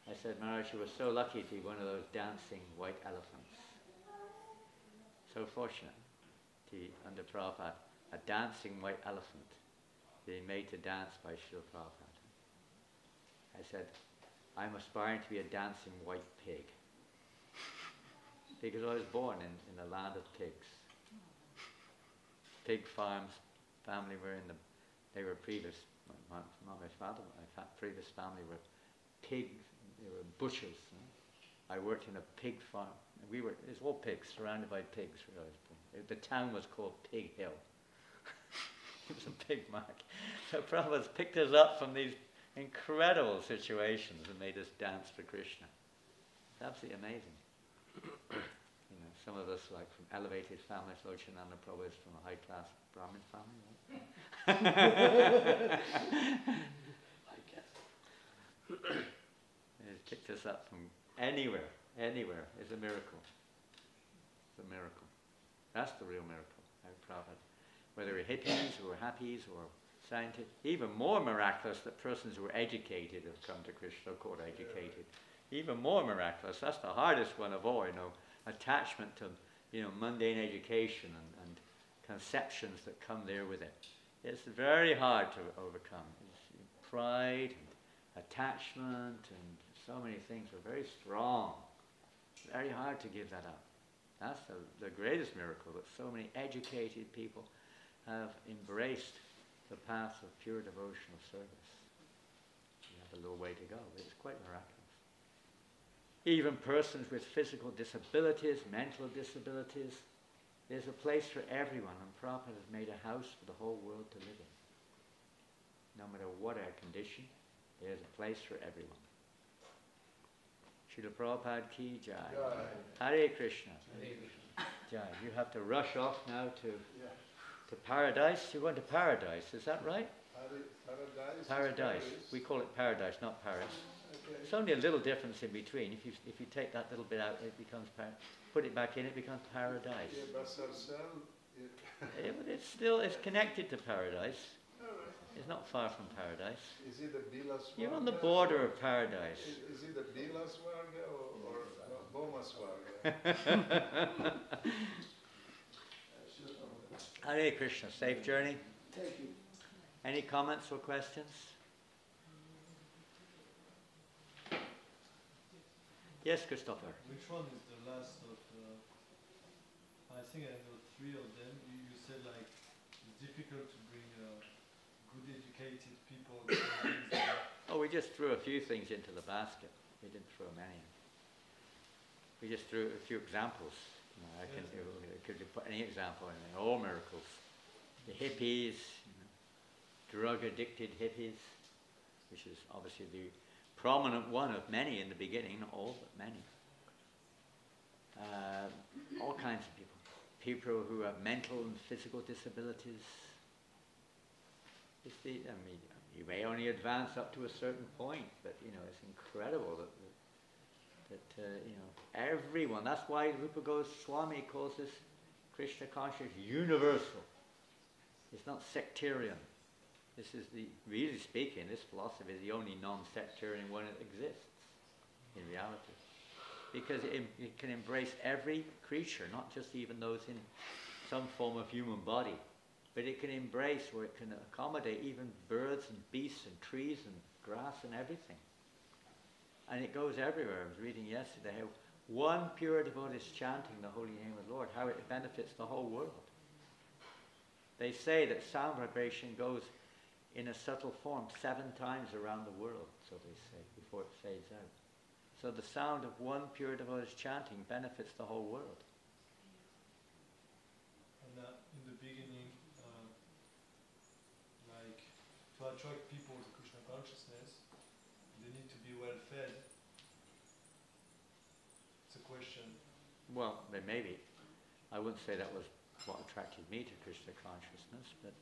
I said, Maharaj, you were so lucky to be one of those dancing white elephants. So fortunate to be under Prabhupada, a dancing white elephant being made to dance by Srila Prabhupada. I said, I'm aspiring to be a dancing white pig. Because I was born in the land of pigs. pig farms. Family were they were previous, my father, my previous family were pigs, they were butchers. You know. I worked in a pig farm. It's all pigs, surrounded by pigs. The town was called Pig Hill. It was a pig mark. So Prabhupada picked us up from these incredible situations and made us dance for Krishna. It's absolutely amazing. You know, some of us like from elevated families, Lord Janananda Prabhupada is from a high-class Brahmin family, right? I guess. He picked us up from anywhere is a miracle. It's a miracle. That's the real miracle. Prabhupada. Whether we're hippies or happies or scientists, even more miraculous that persons who are educated have come to Krishna, called educated. Even more miraculous. That's the hardest one of all, you know, attachment to, you know, mundane education and conceptions that come there with it. It's very hard to overcome. It's pride and attachment and so many things are very strong. It's very hard to give that up. That's the greatest miracle, that so many educated people have embraced the path of pure devotional service. You have a little way to go, but it's quite miraculous. Even persons with physical disabilities, mental disabilities, there's a place for everyone, and Prabhupada has made a house for the whole world to live in. No matter what our condition, there's a place for everyone. Srila Prabhupada ki jai. Hare Krishna. Jai. You have to rush off now to paradise. You're going to paradise, is that right? Paradise. Paradise. We call it paradise, not Paris. Okay. It's only a little difference in between. If you take that little bit out, it becomes put it back in, it becomes paradise. Yeah, but it's connected to paradise. It's not far from paradise. Is it the Bila Swarga? You're on the border of paradise. Is it the Bila Swarga or Boma Swarga? Hare Krishna. Safe journey. Thank you. Any comments or questions? Yes, Christopher. Which one is the last of I think I know three of them. You said like it's difficult to bring good educated people. Oh, we just threw a few things into the basket. We didn't throw many. We just threw a few examples. You know, could you put any example in there? All miracles. The hippies, drug-addicted hippies, which is obviously the prominent one of many in the beginning, not all, but many. All kinds of people. People who have mental and physical disabilities. You may only advance up to a certain point, but it's incredible that everyone. That's why Rupa Goswami calls this Krishna consciousness universal. It's not sectarian. This is really speaking, this philosophy is the only non-sectarian one that exists in reality. Because it can embrace every creature, not just even those in some form of human body. But it can embrace, or it can accommodate even birds and beasts and trees and grass and everything. And it goes everywhere. I was reading yesterday how one pure devotee is chanting the holy name of the Lord, how it benefits the whole world. They say that sound vibration goes in a subtle form 7 times around the world, so they say, before it fades out. So the sound of one pure devotee's chanting benefits the whole world. And in the beginning, like to attract people to Krishna consciousness, they need to be well fed. It's a question. Well, they may be. I wouldn't say that was what attracted me to Krishna consciousness, but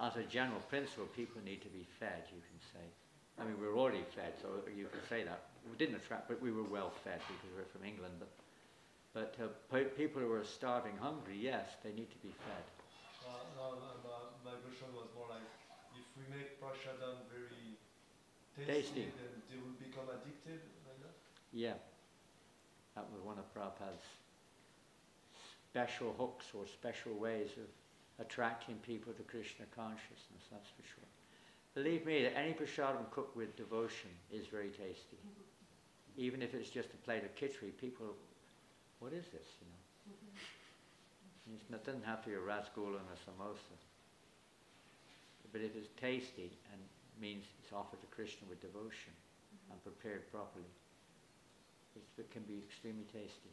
as a general principle, people need to be fed, you can say. I mean, we're already fed, so you can say that. We didn't attract, but we were well fed because we're from England. But people who are starving, hungry, yes, they need to be fed. My question was more like, if we make prasadam very tasty, then they will become addicted, like that? Yeah. That was one of Prabhupada's special hooks or special ways of attracting people to Krishna consciousness, that's for sure. Believe me, that any prasadam cooked with devotion is very tasty. Even if it's just a plate of khichdi, people, what is this, It doesn't have to be a rasgulla and a samosa. But if it's tasty and means it's offered to Krishna with devotion and prepared properly, it can be extremely tasty.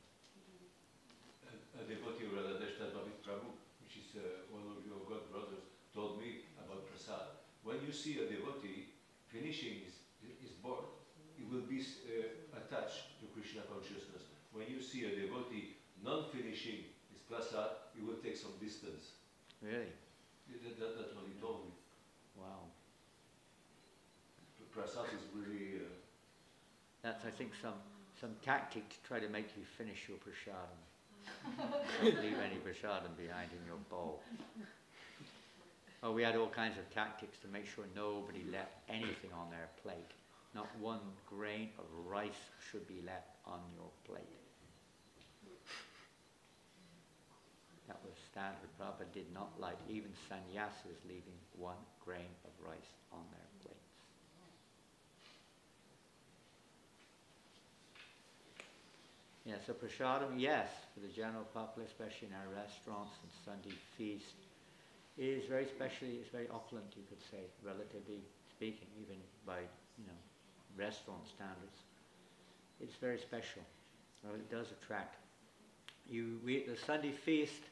A devotee, Radhadeshta Bhavit Prabhu, which is one of your god brothers, told me about prasad. When you see a devotee finishing his board, he will be attached to Krishna consciousness. When you see a devotee non-finishing his prasad, he will take some distance. Really? That's what he told me. Wow. Prasad is really... That's, I think, some tactic to try to make you finish your prasadam. Don't leave any prasadam behind in your bowl. Oh, we had all kinds of tactics to make sure nobody left anything on their plate. Not one grain of rice should be left on your plate. That was standard. Prabhupada did not like even sannyasis leaving one grain of rice on their plates. Yeah, so prasadam, yes, for the general public, especially in our restaurants and Sunday feast, is very specially, it's very opulent, you could say, relatively speaking, even by, restaurant standards. It's very special. Well, it does attract. The Sunday feast,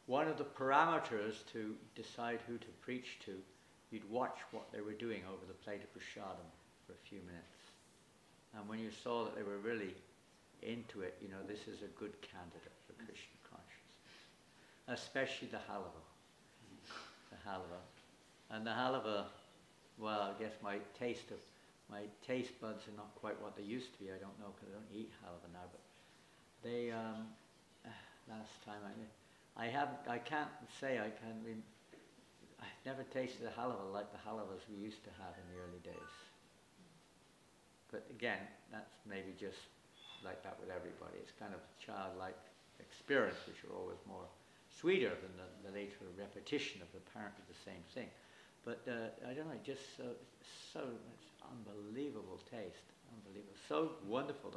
one of the parameters to decide who to preach to, you'd watch what they were doing over the plate of prasadam for a few minutes. And when you saw that they were really into it, this is a good candidate for Krishna consciousness. Especially the halava. The halava. And the halava, well, I guess my taste buds are not quite what they used to be. I don't know because I don't eat halava now, but they, last time I've never tasted a halava like the halavas we used to have in the early days. But again, that's maybe just like that with everybody. It's kind of childlike experience, which are always more sweeter than the later repetition of apparently the same thing. But I don't know, just so it's unbelievable taste, unbelievable, so wonderful.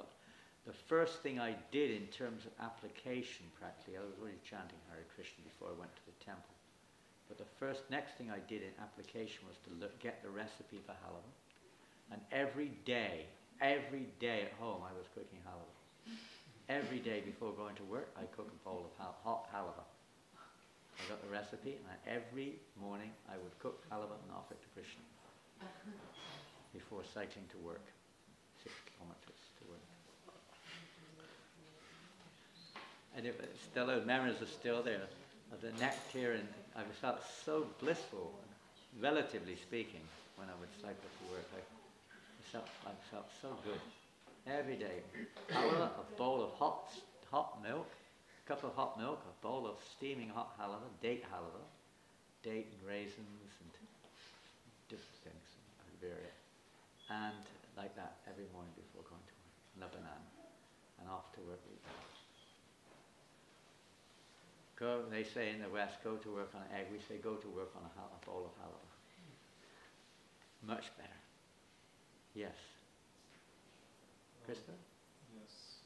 The first thing I did in terms of application, practically, I was already chanting Hare Krishna before I went to the temple. But the next thing I did in application was to get the recipe for halava. And every day at home I was cooking halava. Every day before going to work I cook a bowl of hot halava. I got the recipe and every morning I would cook halava and offer it to Krishna before cycling to work, 6 kilometers to work. And those memories are still there of the nectar, and I felt so blissful, relatively speaking, when I would cycle to work. I felt so good. Every day. Halava, a bowl of hot milk, a cup of hot milk, a bowl of steaming hot halava, date and raisins and different things, and like that every morning before going to work, and a banana, and off to work we go. They say in the West, go to work on an egg. We say go to work on a bowl of halava. Much better. Yes. Krista? Yes.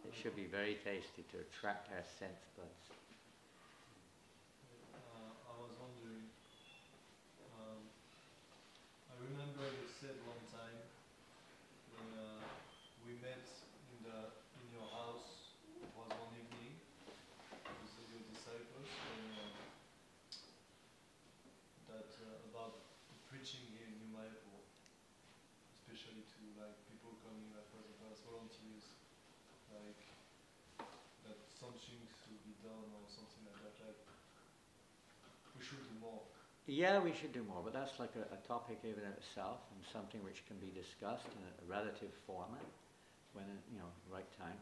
It should be very tasty to attract our sense buds. I was wondering, I remember you said one time when we met in your house, it was one evening with your disciples, and that about the preaching here in New Mayapur, especially to people coming as volunteers, that something should be done or something like that, we should do more. Yeah, we should do more, but that's like a topic even in itself, and something which can be discussed in a relative format when right time.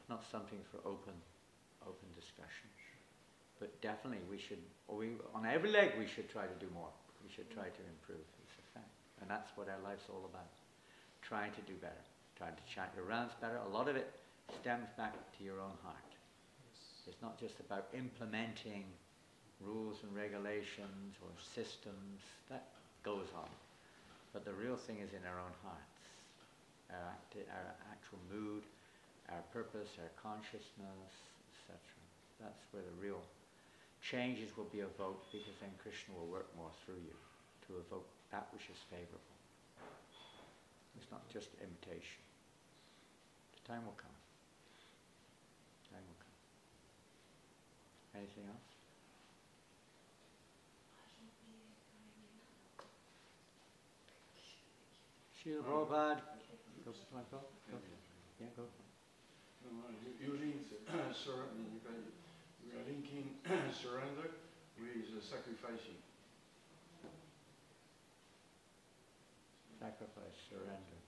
Not something for open discussion. But definitely on every leg we should try to do more. We should try to improve. It's a fact. And that's what our life's all about. Trying to do better. Trying to chant your rounds better. A lot of it stems back to your own heart. It's not just about implementing rules and regulations or systems. That goes on. But the real thing is in our own hearts. Our actual mood, our purpose, our consciousness. So That's where the real changes will be evoked, because then Krishna will work more through you to evoke that which is favorable. It's not just imitation. The time will come. Time will come. Anything else? Srila Prabhupada. Go. Yeah, go. You link we are linking surrender with sacrificing. Sacrifice, surrender.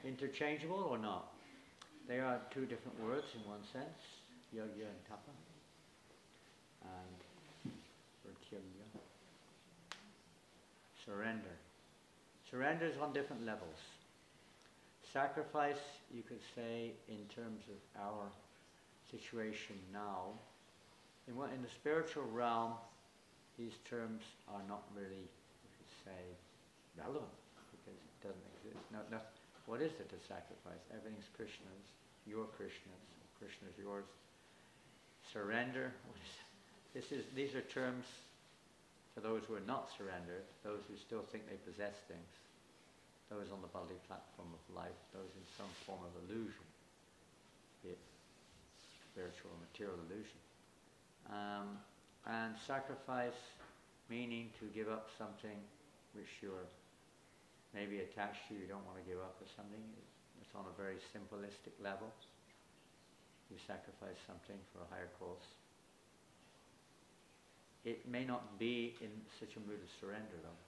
Interchangeable or not? They are two different words in one sense, yogya and tapa, and pratyagya. Surrender. Surrender is on different levels. Sacrifice, you could say, in terms of our situation now. In the spiritual realm, these terms are not really, you could say, relevant, because it doesn't exist. No, what is it to sacrifice? Everything's Krishna's, your Krishna's, Krishna's yours. Surrender, these are terms for those who are not surrendered, those who still think they possess things, those on the bodily platform of life, those in some form of illusion, be it spiritual or material illusion. And sacrifice, meaning to give up something which you're maybe attached to, you don't want to give up, or something. It's on a very simplistic level. You sacrifice something for a higher cause. It may not be in such a mood of surrender, though.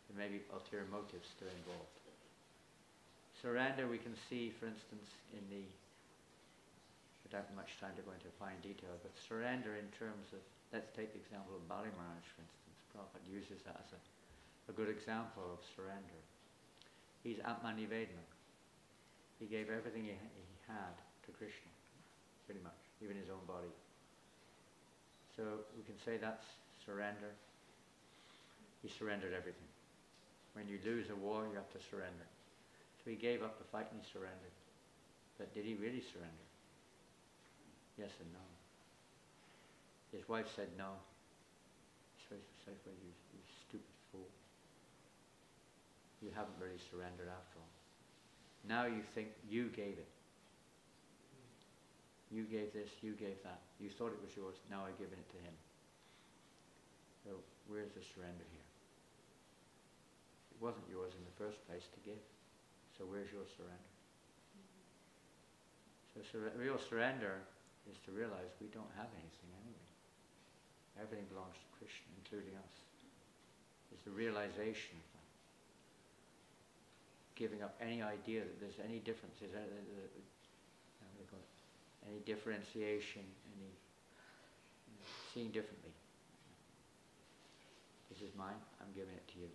There may be ulterior motives still involved. Surrender, we can see, for instance, in the, I don't have much time to go into fine detail, but surrender in terms of, let's take the example of Bali Maharaj, for instance. Prabhupada uses that as a good example of surrender. He's Atmanivedana. He gave everything he had to Krishna, pretty much, even his own body. So we can say that's surrender. He surrendered everything. When you lose a war, you have to surrender. So he gave up the fight and he surrendered. But did he really surrender? Yes and no. His wife said no. So he said, well, you stupid fool. You haven't really surrendered after all. Now you think you gave it. You gave this, you gave that. You thought it was yours, now I've given it to him. So where's the surrender here? It wasn't yours in the first place to give. So where's your surrender? So real surrender is to realize we don't have anything anyway. Everything belongs to Krishna, including us. It's the realization of that. Giving up any idea that there's any differences, any differentiation, any seeing differently. This is mine, I'm giving it to you.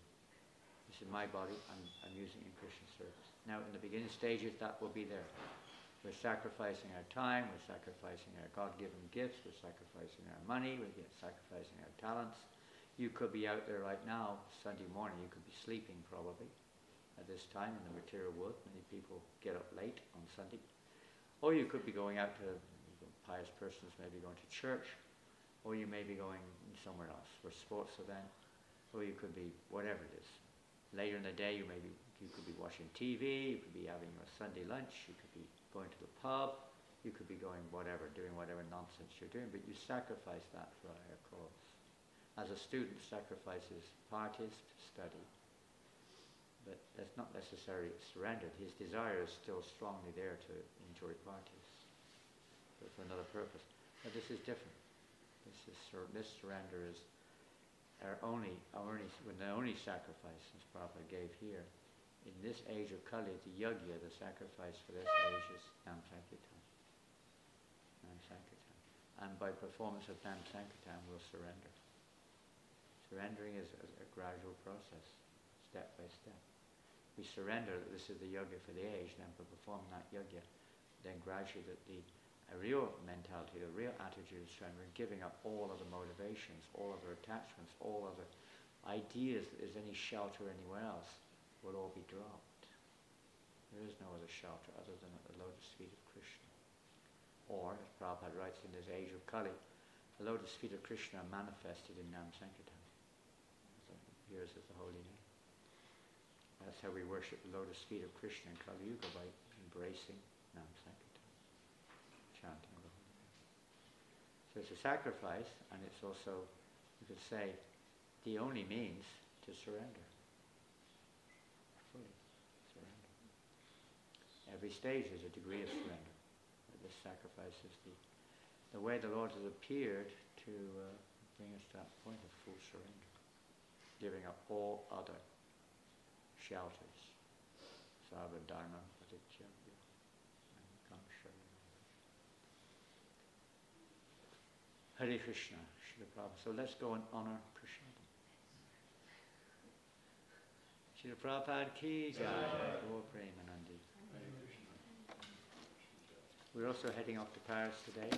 This is my body, I'm using it in Krishna's service. Now in the beginning stages that will be there. We're sacrificing our time, we're sacrificing our God-given gifts, we're sacrificing our money, we're sacrificing our talents. You could be out there right now, Sunday morning, you could be sleeping probably at this time in the material world. Many people get up late on Sunday. Or you could be going out to, pious persons may be going to church, or you may be going somewhere else for a sports event, or you could be whatever it is. Later in the day you could be watching TV, you could be having a Sunday lunch, you could be going to the pub, you could be going whatever, doing whatever nonsense you're doing, but you sacrifice that for a higher cause. As a student sacrifices parties to study, but that's not necessarily surrendered. His desire is still strongly there to enjoy parties, but for another purpose. But this is different. This surrender is the only sacrifice, as Prabhupada gave here. In this age of Kali, the yagya, the sacrifice for this age is Nam Sankirtan. Nam Sankirtan. And by performance of Nam Sankirtan, we'll surrender. Surrendering is a gradual process, step by step. We surrender that this is the yagya for the age, then by performing that yagya, then gradually a real mentality, the real attitude of surrendering, giving up all other motivations, all other attachments, all other ideas that there's any shelter anywhere else, will all be dropped. There is no other shelter other than at the lotus feet of Krishna. Or, as Prabhupada writes in his Age of Kali, the lotus feet of Krishna are manifested in Nam Sankirtan. So yours is the holy name. That's how we worship the lotus feet of Krishna in Kali Yuga, by embracing Nam Sankirtan, chanting the holy name. So it's a sacrifice, and it's also, you could say, the only means to surrender. Fully surrender. Every stage is a degree of surrender. But this sacrifice is the way the Lord has appeared to bring us to that point of full surrender, giving up all other shelters. Sarva Dharma Patichyavya and Kamsharya. Hare Krishna, Srila Prabhupada. So let's go and honor Prashadam. Srila Prabhupada ki jai, Gaur Premanandi. We're also heading off to Paris today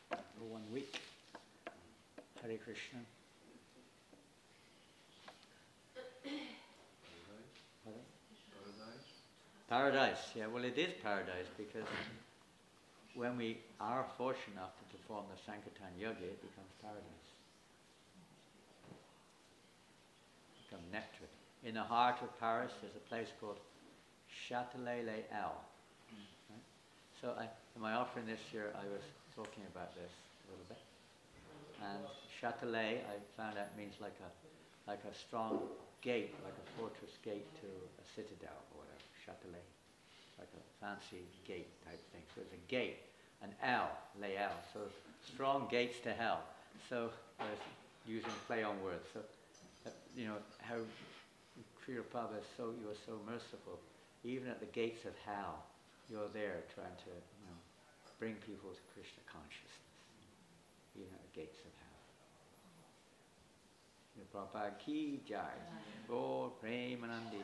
for 1 week. Hare Krishna. Paradise, yeah, well it is paradise, because when we are fortunate enough to perform the Sankirtan Yoga, it becomes paradise. It becomes nectar. In the heart of Paris, there's a place called Châtelet-les-Halles. Right? So in my offering this year, I was talking about this a little bit. And Châtelet, I found out, means like a strong gate, like a fortress gate to a citadel or whatever. Châtelet, like a fancy gate type thing. So it's a gate, an L, les Halles, so strong gates to hell. So I was using play on words. So you know how Srila Prabhupada you are so merciful. Even at the gates of hell, you're there trying to bring people to Krishna consciousness. Even at the gates of hell. Srila Prabhupada ki jai. Gaur Premanandi.